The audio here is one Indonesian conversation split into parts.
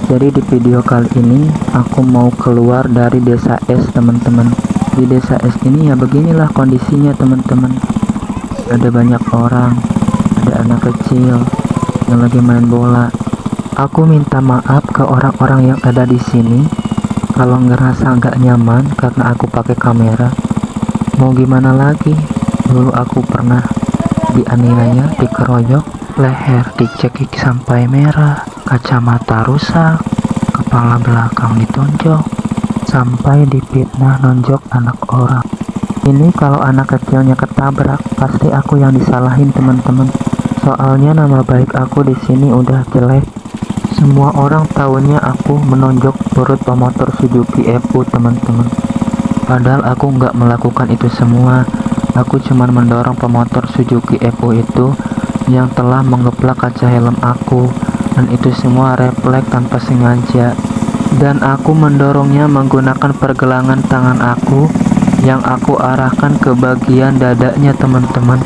Jadi di video kali ini aku mau keluar dari desa S teman-teman. Di desa S ini ya beginilah kondisinya teman-teman. Ada banyak orang, ada anak kecil yang lagi main bola. Aku minta maaf ke orang-orang yang ada di sini kalau ngerasa nggak nyaman karena aku pakai kamera. Mau gimana lagi? Dulu aku pernah dianiaya, dikeroyok, leher dicekik sampai merah, kacamata rusak, kepala belakang ditonjok, sampai difitnah nonjok anak orang. Ini kalau anak kecilnya ketabrak, pasti aku yang disalahin teman-teman. Soalnya nama baik aku di sini udah jelek. Semua orang tahunya aku menonjok perut pemotor Suzuki FU teman-teman. Padahal aku nggak melakukan itu semua. Aku cuma mendorong pemotor Suzuki FU itu yang telah menggeplak kaca helm aku, dan itu semua refleks tanpa sengaja. Dan aku mendorongnya menggunakan pergelangan tangan aku yang aku arahkan ke bagian dadanya teman-teman.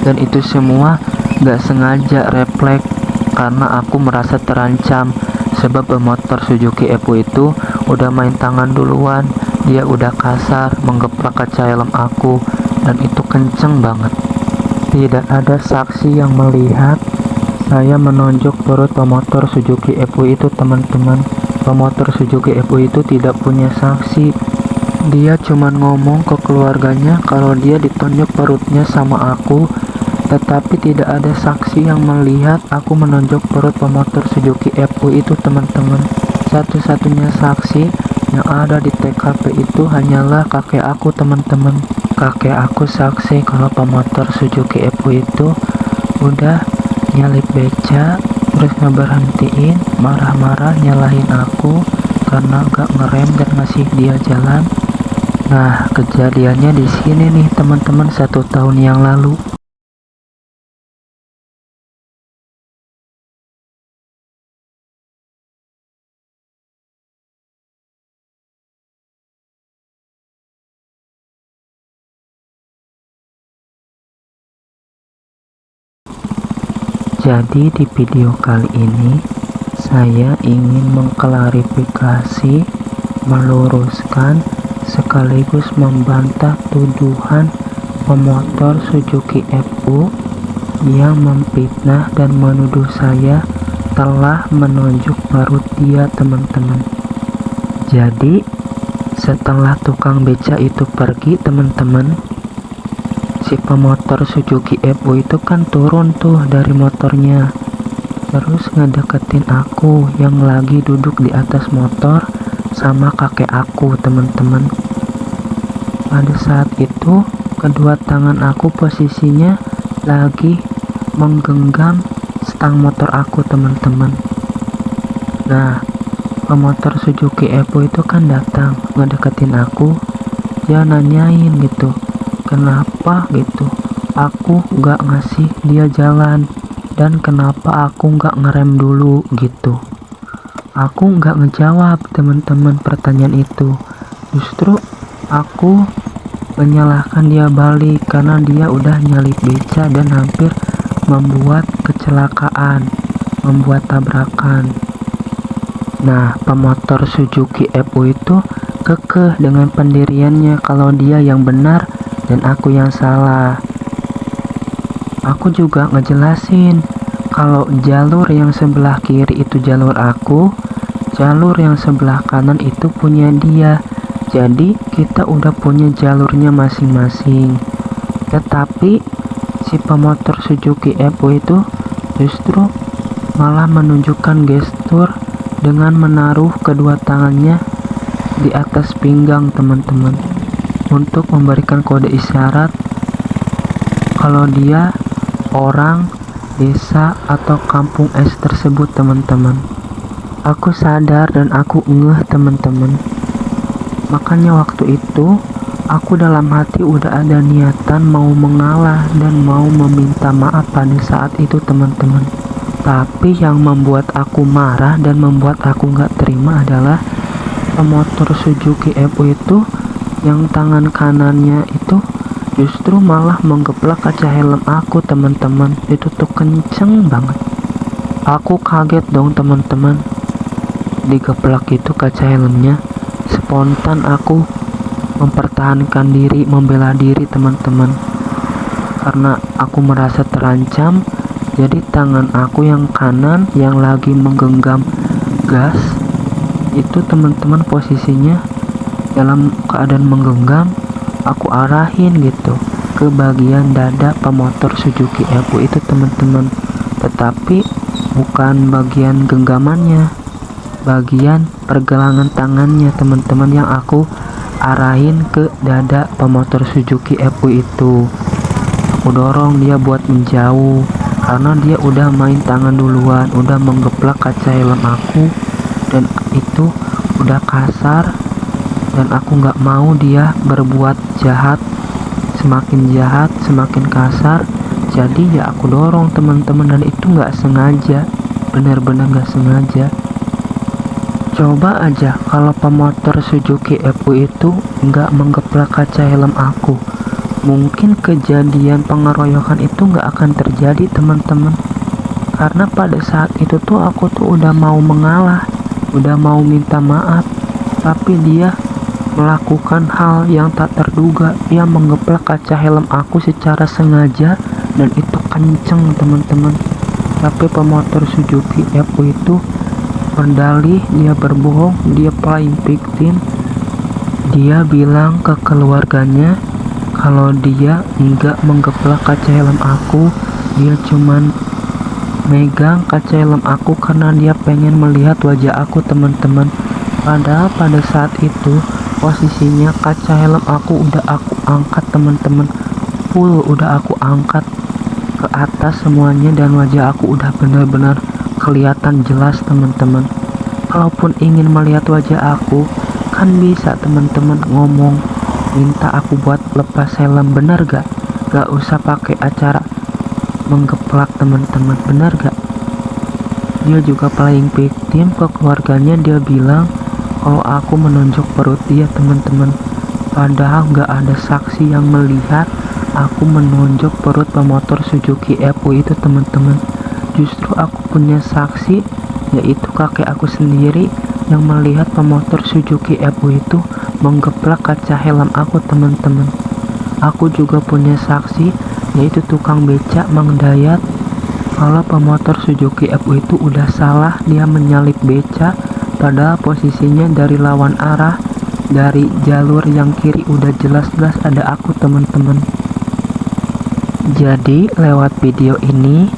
Dan itu semua gak sengaja refleks karena aku merasa terancam, sebab pemotor Suzuki FU itu udah main tangan duluan. Dia udah kasar menggeplak kaca helm aku, dan itu kenceng banget. Tidak ada saksi yang melihat saya menonjok perut pemotor Suzuki FU itu teman-teman. Pemotor Suzuki FU itu tidak punya saksi. Dia cuma ngomong ke keluarganya kalau dia ditonjok perutnya sama aku, tetapi tidak ada saksi yang melihat aku menonjok perut pemotor Suzuki FU itu teman-teman. Satu-satunya saksi yang ada di TKP itu hanyalah kakek aku teman-teman. Kakek aku saksi kalau pemotor Suzuki FU itu udah nyalip beca, terus ngeberhentiin, marah-marah nyalahin aku karena gak ngerem dan ngasih dia jalan. Nah, kejadiannya di sini nih teman-teman, 1 tahun yang lalu. Jadi di video kali ini saya ingin mengklarifikasi, meluruskan, sekaligus membantah tuduhan pemotor Suzuki FU yang memfitnah dan menuduh saya telah menonjok perut dia teman-teman. Jadi setelah tukang beca itu pergi teman-teman, si pemotor Suzuki FU itu kan turun tuh dari motornya, terus ngedeketin aku yang lagi duduk di atas motor sama kakek aku teman-teman. Pada saat itu kedua tangan aku posisinya lagi menggenggam stang motor aku teman-teman. Nah, pemotor Suzuki FU itu kan datang ngedeketin aku. Dia nanyain gitu, kenapa gitu aku gak ngasih dia jalan, dan kenapa aku gak ngerem dulu gitu. Aku gak ngejawab teman-teman pertanyaan itu. Justru aku menyalahkan dia balik karena dia udah nyalip beca dan hampir membuat kecelakaan, membuat tabrakan. Nah, pemotor Suzuki FU itu kekeh dengan pendiriannya kalau dia yang benar dan aku yang salah. Aku juga ngejelasin kalau jalur yang sebelah kiri itu jalur aku, jalur yang sebelah kanan itu punya dia. Jadi kita udah punya jalurnya masing-masing. Tetapi si pemotor Suzuki FU itu justru malah menunjukkan gestur dengan menaruh kedua tangannya di atas pinggang teman-teman, untuk memberikan kode isyarat kalau dia orang desa atau kampung es tersebut teman-teman. Aku sadar dan aku ngeh teman-teman. Makanya waktu itu aku dalam hati udah ada niatan mau mengalah dan mau meminta maaf pada saat itu teman-teman. Tapi yang membuat aku marah dan membuat aku gak terima adalah pemotor Suzuki FU itu yang tangan kanannya itu justru malah menggeplak kaca helm aku teman-teman. Itu tuh kenceng banget. Aku kaget dong teman-teman. digeplak itu kaca helmnya. Spontan aku mempertahankan diri, membela diri teman-teman, karena aku merasa terancam. Jadi tangan aku yang kanan yang lagi menggenggam gas itu teman-teman, posisinya dalam keadaan menggenggam, aku arahin gitu ke bagian dada pemotor Suzuki Evo itu teman-teman, tetapi bukan bagian genggamannya, bagian pergelangan tangannya teman-teman, yang aku arahin ke dada pemotor Suzuki Evo itu. Aku dorong dia buat menjauh karena dia udah main tangan duluan, udah menggeplak kaca helm aku, dan itu udah kasar, dan aku nggak mau dia berbuat jahat, semakin kasar. Jadi ya aku dorong teman-teman, dan itu nggak sengaja, benar-benar nggak sengaja. Coba aja kalau pemotor Suzuki Evo itu nggak menggeplak kaca helm aku, mungkin kejadian pengeroyokan itu nggak akan terjadi teman-teman. Karena pada saat itu tuh aku tuh udah mau mengalah, udah mau minta maaf, tapi dia melakukan hal yang tak terduga. Dia menggeplak kaca helm aku secara sengaja, dan itu kenceng teman-teman. Tapi pemotor Suzuki Evo itu berdalih dia berbohong, dia playing victim. Dia bilang ke keluarganya kalau dia enggak menggeplak kaca helm aku, dia cuman megang kaca helm aku karena dia pengen melihat wajah aku teman-teman. Padahal pada saat itu posisinya kaca helm aku udah aku angkat teman-teman, full udah aku angkat ke atas semuanya, dan wajah aku udah benar-benar kelihatan jelas teman-teman. Kalaupun ingin melihat wajah aku kan bisa teman-teman ngomong, minta aku buat lepas helm, bener gak? Gak usah pakai acara menggeplak teman-teman, bener gak? Dia juga playing victim ke keluarganya. Dia bilang kalau aku menonjok perut dia teman-teman, padahal gak ada saksi yang melihat aku menonjok perut pemotor Suzuki Evo itu teman-teman. Justru aku punya saksi, yaitu kakek aku sendiri yang melihat pemotor Suzuki Evo itu menggeplak kaca helm aku teman-teman. Aku juga punya saksi, yaitu tukang becak Mang Dayat, kalau pemotor Suzuki Evo itu udah salah, dia menyalip becak, padahal posisinya dari lawan arah, dari jalur yang kiri udah jelas-jelas ada aku teman-teman. Jadi lewat video ini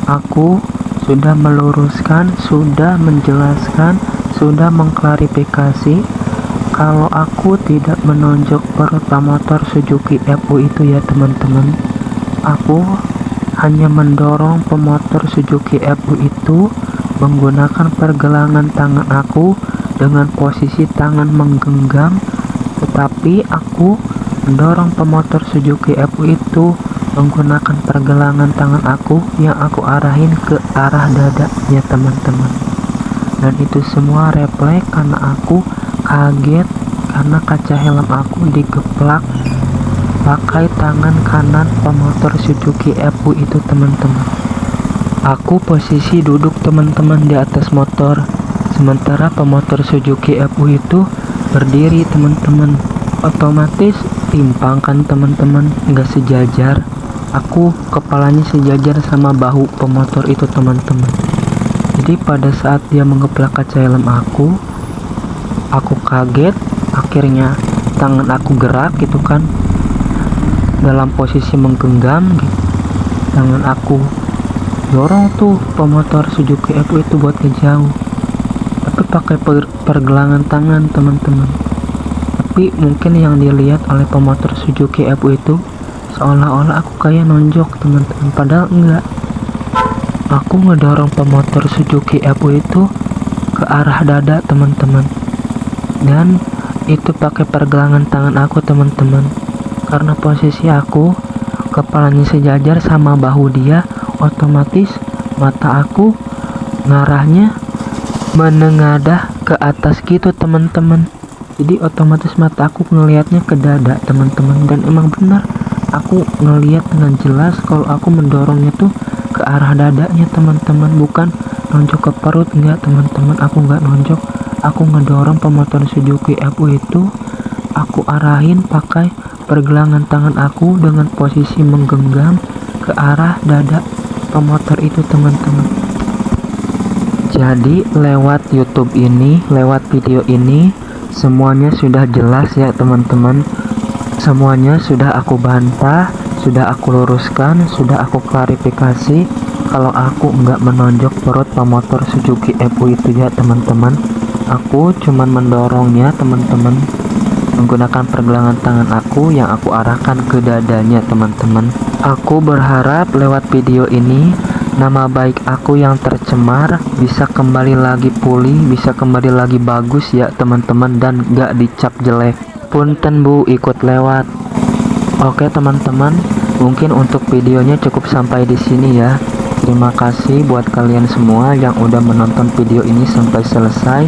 aku sudah meluruskan, sudah menjelaskan, sudah mengklarifikasi kalau aku tidak menonjok perut pemotor Suzuki Evo itu ya teman-teman. Aku hanya mendorong pemotor Suzuki Evo itu menggunakan pergelangan tangan aku dengan posisi tangan menggenggam, tetapi aku mendorong pemotor Suzuki Evo itu menggunakan pergelangan tangan aku yang aku arahin ke arah dadanya teman-teman. Dan itu semua refleks karena aku kaget karena kaca helm aku digeplak pakai tangan kanan pemotor Suzuki Evo itu teman-teman. Aku posisi duduk teman-teman di atas motor, sementara pemotor Suzuki Evo itu berdiri teman-teman. Otomatis timpang kan teman-teman, nggak sejajar. Aku kepalanya sejajar sama bahu pemotor itu teman-teman. Jadi pada saat dia menggeplak kaca helm aku kaget. Akhirnya tangan aku gerak gitu kan, dalam posisi menggenggam gitu. Tangan aku dorong tuh pemotor Suzuki Evo itu buat kejauh, tapi pakai pergelangan tangan teman-teman. Tapi mungkin yang dilihat oleh pemotor Suzuki Evo itu seolah-olah aku kayak nonjok teman-teman, padahal enggak. Aku ngedorong pemotor Suzuki Evo itu ke arah dada teman-teman, dan itu pakai pergelangan tangan aku teman-teman. Karena posisi aku kepalanya sejajar sama bahu dia, otomatis mata aku ngarahnya menengadah ke atas gitu teman-teman. Jadi otomatis mata aku ngelihatnya ke dada teman-teman, dan emang benar aku ngelihat dengan jelas kalau aku mendorongnya tuh ke arah dadanya teman-teman, bukan nonjok ke perut, enggak teman-teman, aku nggak nonjok. Aku ngedorong pemotor Suzuki FU itu, aku arahin pakai pergelangan tangan aku dengan posisi menggenggam ke arah dada pemotor itu teman-teman. Jadi lewat YouTube ini, lewat video ini, semuanya sudah jelas ya teman-teman. Semuanya sudah aku bantah, sudah aku luruskan, sudah aku klarifikasi kalau aku nggak menonjok perut pemotor Suzuki FU itu ya teman-teman. Aku cuman mendorongnya teman-teman, menggunakan pergelangan tangan aku yang aku arahkan ke dadanya teman-teman. Aku berharap lewat video ini nama baik aku yang tercemar bisa kembali lagi pulih, bisa kembali lagi bagus ya teman-teman, dan gak dicap jelek. Punten bu ikut lewat. Oke teman-teman, mungkin untuk videonya cukup sampai di sini ya. Terima kasih buat kalian semua yang udah menonton video ini sampai selesai.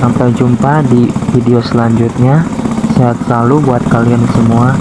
Sampai jumpa di video selanjutnya. Sehat selalu buat kalian semua.